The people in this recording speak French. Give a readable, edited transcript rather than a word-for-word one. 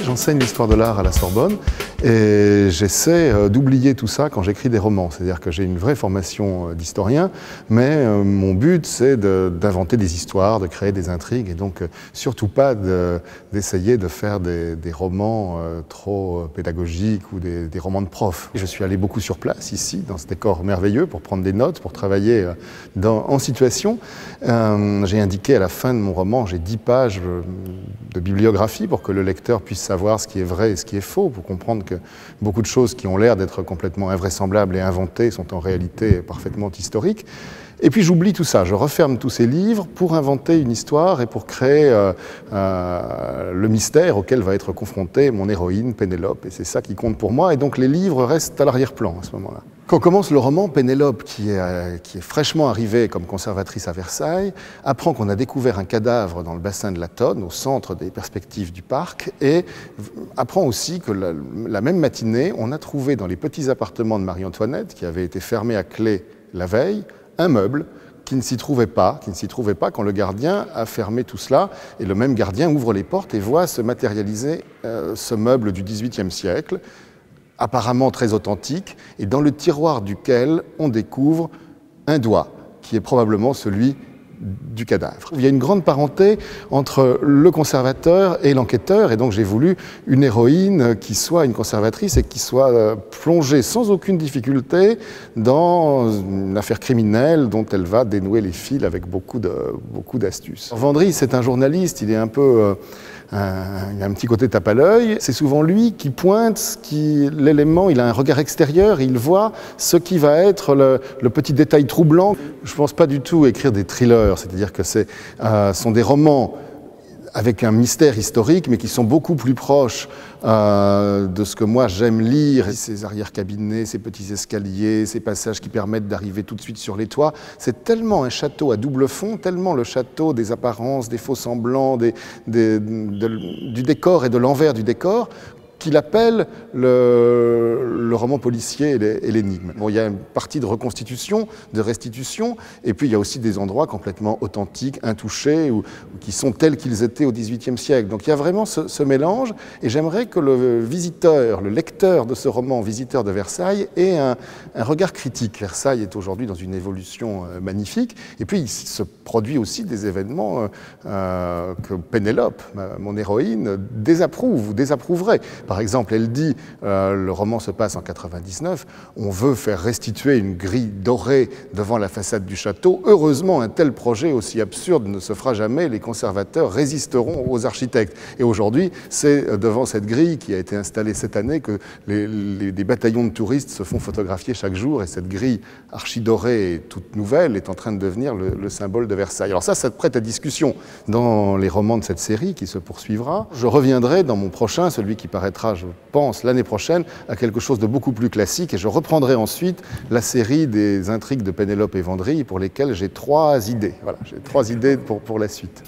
J'enseigne l'histoire de l'art à la Sorbonne et j'essaie d'oublier tout ça quand j'écris des romans. C'est-à-dire que j'ai une vraie formation d'historien, mais mon but c'est d'inventer des histoires, de créer des intrigues et donc surtout pas d'essayer de faire des romans trop pédagogiques ou des romans de profs. Je suis allé beaucoup sur place ici, dans ce décor merveilleux, pour prendre des notes, pour travailler en situation. J'ai indiqué à la fin de mon roman, j'ai 10 pages de bibliographie pour que le lecteur puisse savoir ce qui est vrai et ce qui est faux, pour comprendre que beaucoup de choses qui ont l'air d'être complètement invraisemblables et inventées sont en réalité parfaitement historiques. Et puis j'oublie tout ça, je referme tous ces livres pour inventer une histoire et pour créer le mystère auquel va être confrontée mon héroïne Pénélope. Et c'est ça qui compte pour moi, et donc les livres restent à l'arrière-plan à ce moment-là. Quand commence le roman, Pénélope, qui est fraîchement arrivée comme conservatrice à Versailles, apprend qu'on a découvert un cadavre dans le bassin de la Tonne, au centre des perspectives du parc, et apprend aussi que la même matinée, on a trouvé dans les petits appartements de Marie-Antoinette, qui avaient été fermés à clé la veille, un meuble qui ne s'y trouvait pas quand le gardien a fermé tout cela. Et le même gardien ouvre les portes et voit se matérialiser ce meuble du XVIIIe siècle, apparemment très authentique, et dans le tiroir duquel on découvre un doigt, qui est probablement celui du cadavre. Il y a une grande parenté entre le conservateur et l'enquêteur, et donc j'ai voulu une héroïne qui soit une conservatrice et qui soit plongée sans aucune difficulté dans une affaire criminelle dont elle va dénouer les fils avec beaucoup d'astuces. Vendry, c'est un journaliste, il est un peu... il a un petit côté tape à l'œil. C'est souvent lui qui pointe l'élément, il a un regard extérieur, il voit ce qui va être le petit détail troublant. Je ne pense pas du tout écrire des thrillers, c'est-à-dire que ce sont des romans avec un mystère historique, mais qui sont beaucoup plus proches de ce que moi j'aime lire. Ces arrière-cabinets, ces petits escaliers, ces passages qui permettent d'arriver tout de suite sur les toits. C'est tellement un château à double fond, tellement le château des apparences, des faux-semblants, du décor et de l'envers du décor, qu'il appelle le roman policier et l'énigme. Bon, il y a une partie de reconstitution, de restitution, et puis il y a aussi des endroits complètement authentiques, intouchés, ou qui sont tels qu'ils étaient au XVIIIe siècle. Donc il y a vraiment ce mélange, et j'aimerais que le visiteur, le lecteur de ce roman, visiteur de Versailles, ait un regard critique. Versailles est aujourd'hui dans une évolution magnifique, et puis il se produit aussi des événements que Pénélope, mon héroïne, désapprouve ou désapprouverait. Par exemple, elle dit, le roman se passe en 99, on veut faire restituer une grille dorée devant la façade du château. Heureusement, un tel projet aussi absurde ne se fera jamais, les conservateurs résisteront aux architectes. Et aujourd'hui, c'est devant cette grille qui a été installée cette année que des bataillons de touristes se font photographier chaque jour, et cette grille archi-dorée et toute nouvelle est en train de devenir le symbole de Versailles. Alors ça prête à discussion dans les romans de cette série qui se poursuivra. Je reviendrai dans mon prochain, celui qui paraîtra, je pense, l'année prochaine, à quelque chose de beaucoup plus classique, et je reprendrai ensuite la série des intrigues de Pénélope et Vendry pour lesquelles j'ai 3 idées. Voilà, j'ai 3 idées pour la suite.